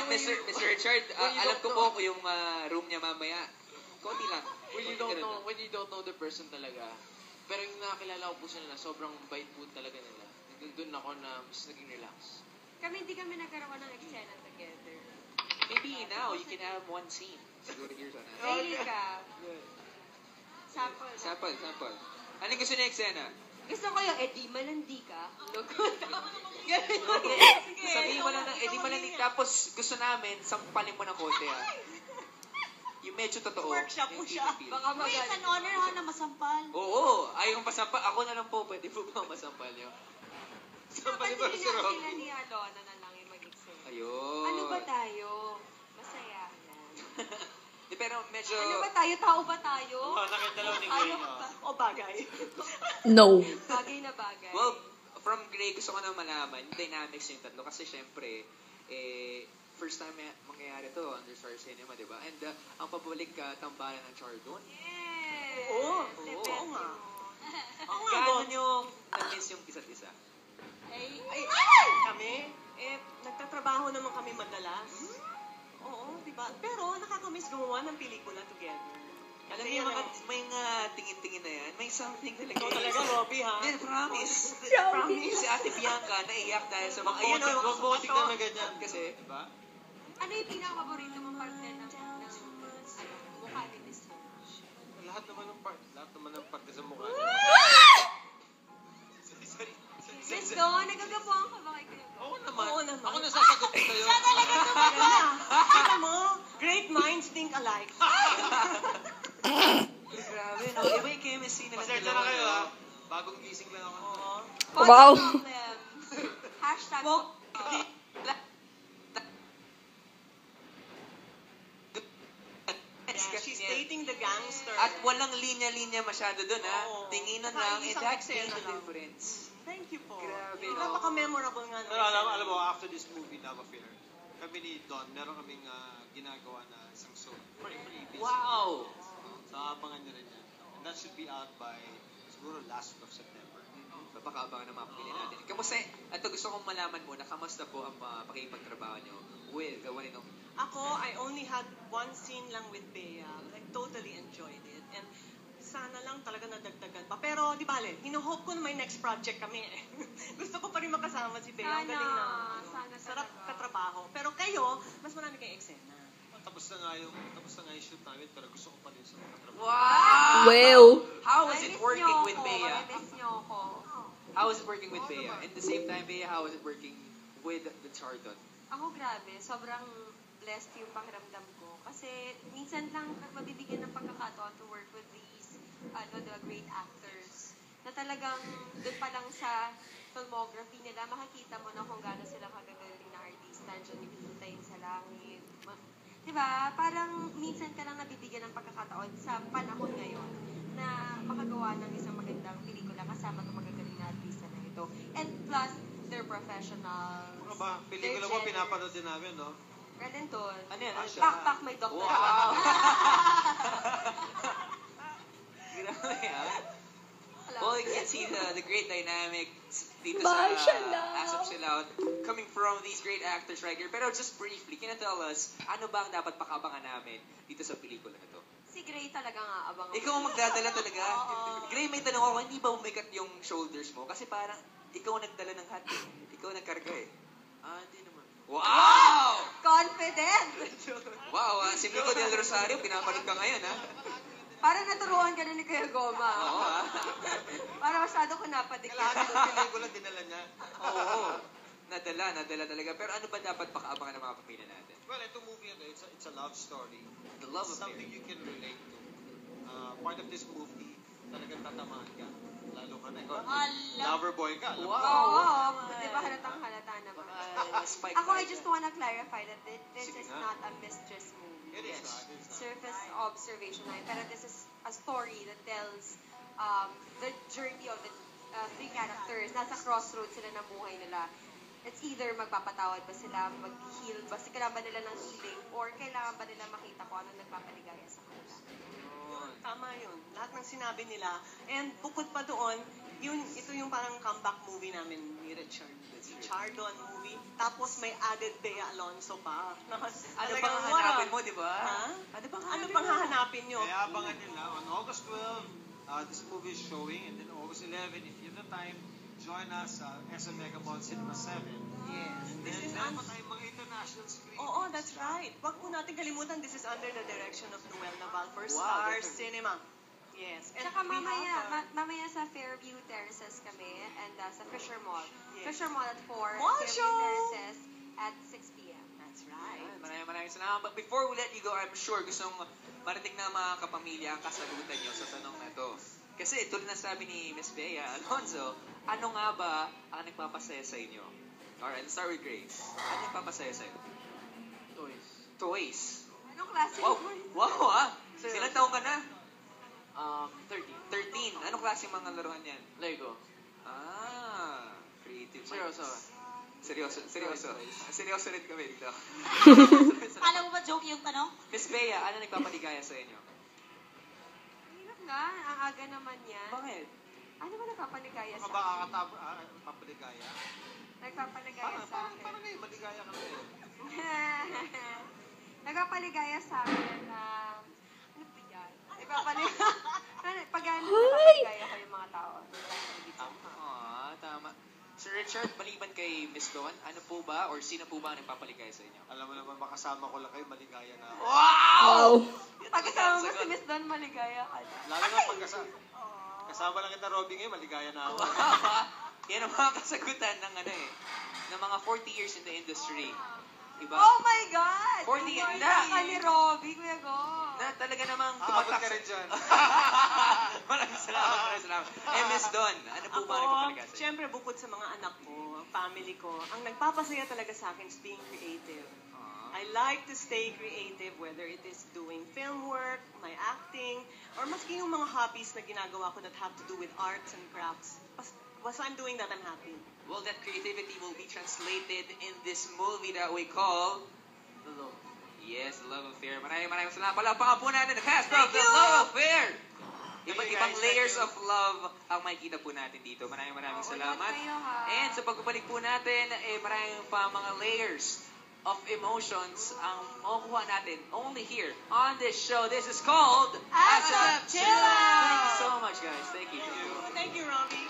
Mr. Richard, alam ko po yung room niya mamaya. Konti lang. When you don't know the person talaga. Pero yung nakakilala ko po sila na sobrang bait po talaga nila. Doon ako na mas naging relax. Hindi kami nagkaroon ng eksena together. Maybe now, you can have one scene. Siguro years on that. Really ka? Sample. Ano gusto niya eksena? Gusto ko yung, di malandi ka. Sabihin mo lang ng, di malandi. Tapos gusto namin, sampalin mo ng konti Yung medyo totoo. Workshop mo siya. Baka Wait, magaling. an honor ha na masampal. Oo, ayaw masampal. Ako na lang po, pwede po ba masampal niyo? Sampalin mo si Rob. Sila ni Alona na lang yung mag-eksena. Ayun. Ano ba tayo? Masaya yan. Pero medyo... Ano ba tayo? Tao ba tayo? Nakita lang ni Ayaw Gray, ba? O bagay. No. Bagay na bagay. Well, from Gray, gusto ko na malaman yung dynamics yung tatlo. Kasi syempre, first time mangyayari to under Star Cinema, di ba? And ang pabalik tambalan ng Chardon. Yes! Oo Depende nga. mo. Gaano yung na-miss yung isa't isa? Ay, kami, nagtatrabaho naman kami madalas. Oo, di ba? Pero nakakamiss gumawa ng pelikula together. Alam niyo, may mga tingin-tingin na yan. May something talaga. Ikaw talaga, Robbie, ha? Then, promise. Promise. Si Ate Bianca, naiyak dahil sa mga... Magbotik na ganyan. Kasi, di ba? Ano yung pinaka-paborito mong parte ng mukha ni Miss Mo? Lahat naman ng parte sa mukha. Miss Do, nagagapuan ka ba kay Kuya Bo? Oo naman. Oo naman. Ako nasasagot ko sa'yo. Siya talaga tumaganda. Alam mo, great minds think alike. Grabe, no? Iba yung chemistry nila. Pasensya na kayo, ha? Bagong gising lang ako. Oo. Wow. Problem. Hashtag Yeah, she's dating the gangster. At walang linya-linya masyado dun, ha? Oo. Tinginan Saka lang, and isang that makes eksena a lang. difference. Thank you po. Grabe, no? Napaka-memorable nga. Pero alam mo, after this movie, Love Affair, kami ni Don, meron kaming ginagawa na isang show. Pretty busy. Wow! So, abangan nyo rin yan. And that should be out by, siguro, last week of September. Papakabangan ng mga pili natin. Kamusta, ito gusto kong malaman mo na kamusta po ang pakipagtrabaho nyo with the one and only? Ako, I only had one scene lang with Bea. I totally enjoyed it. And sana lang talaga nadagdagan pa. Pero, di bale, hino-hope ko na may next project kami eh. Gusto ko pa rin makasama si Bea. Ang galing na. Sana Sarap talaga. katrabaho. Pero kayo, mas marami kayong eksena. Tapos na nga yung shoot namin, pero gusto ko pa rin sa mga trabaho. Wow! Wow. How is it working with Bea? Miss niyo ako. How is it working with Bea? At the same time, Bea, how is it working with the Chardon? Ako grabe, sobrang blessed yung pakiramdam ko. Kasi minsan lang mabibigyan ng pagkakataon to work with these, the great actors. Na talagang doon pa lang sa filmography nila, makikita mo na kung gaano sila kagagaling na artista. Diyan yung hihintayin sa langit. Diba? Parang minsan ka lang nabibigyan ng pagkakataon sa panahon ngayon na makagawa ng isang magandang pelikula kasama itong magagaling na artista na ito. And plus, they're professionals. Mga ba, pelikula mo, pinapanood din namin, no? Redenton. Ano yan? Pakpak may doktor. Wow! Grabe, ha? Well, you can see the great dynamics dito sa Asap Silaw coming from these great actors right here. Pero just briefly, can you tell us, ano ba ang dapat pakabangan namin dito sa pelikula na to? Si Gray talaga nga abang. Ikaw ang magdadala talaga. Gray, may tanong ako, hindi ba umikat yung shoulders mo? Kasi parang, ikaw ang nagdala ng hat. Ikaw ang nagkarga eh. Hindi naman. Wow! Confident! Wow, si Nico Del Rosario, pinapanood ka ngayon, ha? Parang naturuan ka na ni Kuya Goma. Oo, ha? Parang masyado ko napadikit. Lahat ng pelikula dinala niya. Oo. Nadala talaga. Pero ano ba dapat pakaabangan ng mga pamilya natin? Well, itong movie na it's a love story. The love It's affair. something you can relate to. Part of this movie, talagang tatamaan ka. Lalo ka na. Lover boy ka. Alam mo. Oo, di ba halatang halata naman. Spike Ako, I tayo just dyan. wanna clarify that this Sige is nga. not a mistress movie. It is. Yes. Surface observation lang. Pero this is a story that tells the journey of the three characters. Nasa crossroads sila ng buhay nila. It's either magpapatawad ba sila, mag-heal ba, kailangan ba nila ng healing, or kailangan ba nila makita kung ano nagpapaligaya sa kanila. Tama yun. Lahat ng sinabi nila. And bukod pa doon, ito yung parang comeback movie namin ni Richard. Si Chardon movie. Tapos may added Bea Alonso pa. Ano pang hahanapin mo, di ba? Ha? Ano pang hahanapin nyo? Kaya abangan nyo lang. On August 12, this movie is showing. And then August 11, if you have the time, join us sa SM Mega Mall Cinema 7. Yes. This is Meron pa tayong mga international screenings. Oo, that's right. Huwag po natin kalimutan, this is under the direction of Noel Naval for Wow, Star that's a- Cinema. Yes. And Tsaka we have, mamaya sa Fairview Terraces kami and sa Fisher Mall. Yes. Fisher Mall at 4, Mall Fairview show! Terraces at 6 p.m. that's right. Maraming salamat. But before we let you go, I'm sure gustong marinig ng mga kapamilya ang kasagutan nyo sa tanong na to. Kasi tulad na sabi ni Miss Bea Alonzo, ano nga ba ang nagpapasaya sa inyo? Alright, let's start with Grace. Ano nagpapasaya sa inyo? Toys. Toys. Anong klase? Wow, wow ah! Ilang taong ka na? 13. 13. Anong klase mga laruan yan? Lego. Ah, creative. Seryoso. Seryoso. Seryoso rin kami dito. Kala mo ba joke yung tanong? Miss Bea, ano nagpapaligaya sa inyo? Hirap nga, ang aga naman yan. Bakit? Ano ba nagpapaligaya Ano sa ba akin? papaligaya? Nagpapaligaya sa akin. Parang ngayon, maligaya ka na eh. Nagpapaligaya sa akin na... Ano ba yan? Nagpapaligaya ko yung mga tao. Tama. Sir Richard, maliban kay Miss Dawn, ano po ba or sino po ba ang nagpapaligaya sa inyo? Alam mo naman, makasama ko lang kayo, maligaya na ako. Wow! Pagkasama mo si Miss Don, maligaya ka na. Lalo na pag kasama lang kita, Robby, ngayon, maligaya na ako. Yan ang mga kasagutan ng ng mga 40 years in the industry. Iba? Oh my God! 40 Ang na. ka ni Robby, Kuya Go. Na talaga namang Aabot tumatak ka rin dyan. Maraming salamat. Miss Don, ano po ba ang nagpapaligaya sa inyo? Siyempre, bukod sa mga anak ko, family ko, ang nagpapasaya talaga sa akin is being creative. I like to stay creative, whether it is doing film work, my acting, or maski yung mga hobbies na ginagawa ko that have to do with arts and crafts. Once I'm doing that, I'm happy. Well, that creativity will be translated in this movie that we call... The Love. Yes, The Love Affair. Maraming salamat. Palapakan po natin the cast of The you! Love Affair! Iba't Thank you, ibang guys. layers Thank of you. love ang makikita po natin dito. Maraming Oo, salamat. kayo, ha? And sa pagbabalik po natin, maraming pa mga layers of emotions ang makukuha natin only here on this show. This is called Asap Chilla! Thank you so much, guys. Thank you. Thank you, Robbie.